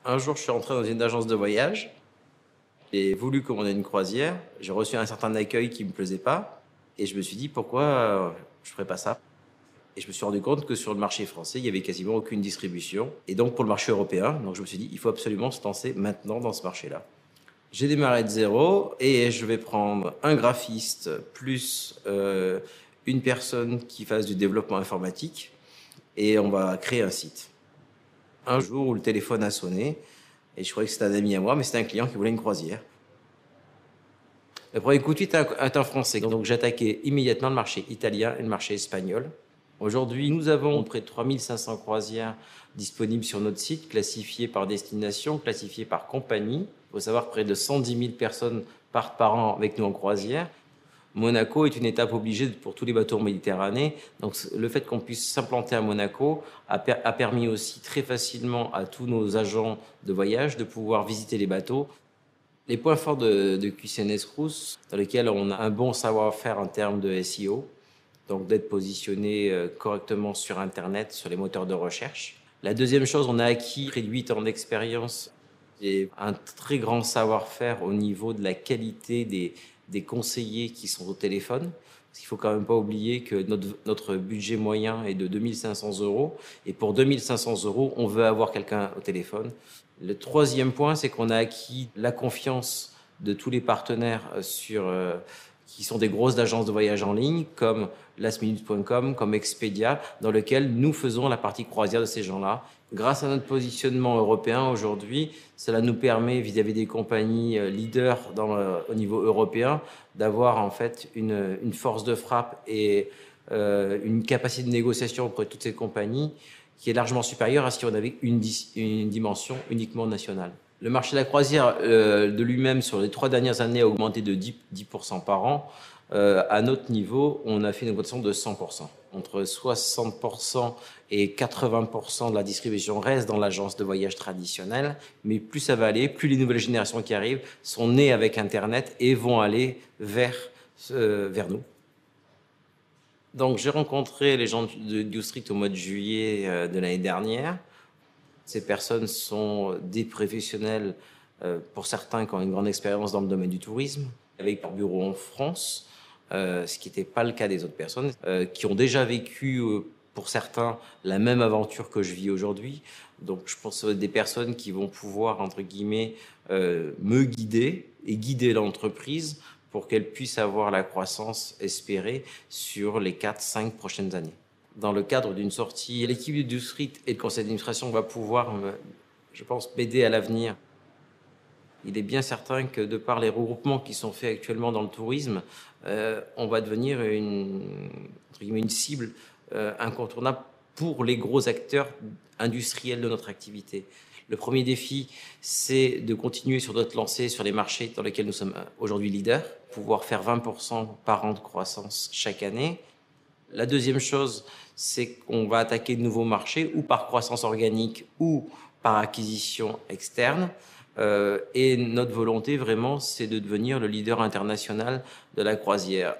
Un jour, je suis rentré dans une agence de voyage. J'ai voulu commander une croisière. J'ai reçu un certain accueil qui me plaisait pas. Et je me suis dit, pourquoi je ferais pas ça? Et je me suis rendu compte que sur le marché français, il y avait quasiment aucune distribution. Et donc, pour le marché européen, donc je me suis dit, il faut absolument se lancer maintenant dans ce marché-là. J'ai démarré de zéro et je vais prendre un graphiste plus une personne qui fasse du développement informatique et on va créer un site. Un jour où le téléphone a sonné, et je croyais que c'était un ami à moi, mais c'était un client qui voulait une croisière. Le premier coup de suite est un français, donc j'ai attaqué immédiatement le marché italien et le marché espagnol. Aujourd'hui, nous avons près de 3500 croisières disponibles sur notre site, classifiées par destination, classifiées par compagnie. Il faut savoir que près de 110 000 personnes partent par an avec nous en croisière. Monaco est une étape obligée pour tous les bateaux en Méditerranée. Donc le fait qu'on puisse s'implanter à Monaco a permis aussi très facilement à tous nos agents de voyage de pouvoir visiter les bateaux. Les points forts de QCNS Cruise, dans lesquels on a un bon savoir-faire en termes de SEO, donc d'être positionné correctement sur Internet, sur les moteurs de recherche. La deuxième chose, on a acquis près de 8 ans d'expérience et un très grand savoir-faire au niveau de la qualité des conseillers qui sont au téléphone. Parce qu'il ne faut quand même pas oublier que notre budget moyen est de 2 500 €. Et pour 2 500 €, on veut avoir quelqu'un au téléphone. Le troisième point, c'est qu'on a acquis la confiance de tous les partenaires qui sont des grosses agences de voyage en ligne, comme lastminute.com, comme Expedia, dans lequel nous faisons la partie croisière de ces gens-là. Grâce à notre positionnement européen aujourd'hui, cela nous permet, vis-à-vis des compagnies leaders au niveau européen, d'avoir en fait une force de frappe et une capacité de négociation auprès de toutes ces compagnies qui est largement supérieure à si on avait une dimension uniquement nationale. Le marché de la croisière de lui-même, sur les 3 dernières années, a augmenté de 10% par an. À notre niveau, on a fait une augmentation de 100%. Entre 60% et 80% de la distribution reste dans l'agence de voyage traditionnelle, mais plus ça va aller, plus les nouvelles générations qui arrivent sont nées avec Internet et vont aller vers nous. Donc j'ai rencontré les gens du Street au mois de juillet de l'année dernière. Ces personnes sont des professionnels, pour certains qui ont une grande expérience dans le domaine du tourisme, avec leur bureau en France, ce qui n'était pas le cas des autres personnes, qui ont déjà vécu, pour certains, la même aventure que je vis aujourd'hui. Donc je pense des personnes qui vont pouvoir, entre guillemets, me guider et guider l'entreprise pour qu'elle puisse avoir la croissance espérée sur les 4-5 prochaines années. Dans le cadre d'une sortie, l'équipe du Street et le conseil d'administration va pouvoir, je pense, m'aider à l'avenir. Il est bien certain que de par les regroupements qui sont faits actuellement dans le tourisme, on va devenir une cible incontournable pour les gros acteurs industriels de notre activité. Le premier défi, c'est de continuer sur notre lancée sur les marchés dans lesquels nous sommes aujourd'hui leaders, pouvoir faire 20% par an de croissance chaque année. La deuxième chose, c'est qu'on va attaquer de nouveaux marchés, ou par croissance organique, ou par acquisition externe. Et notre volonté, vraiment, c'est de devenir le leader international de la croisière.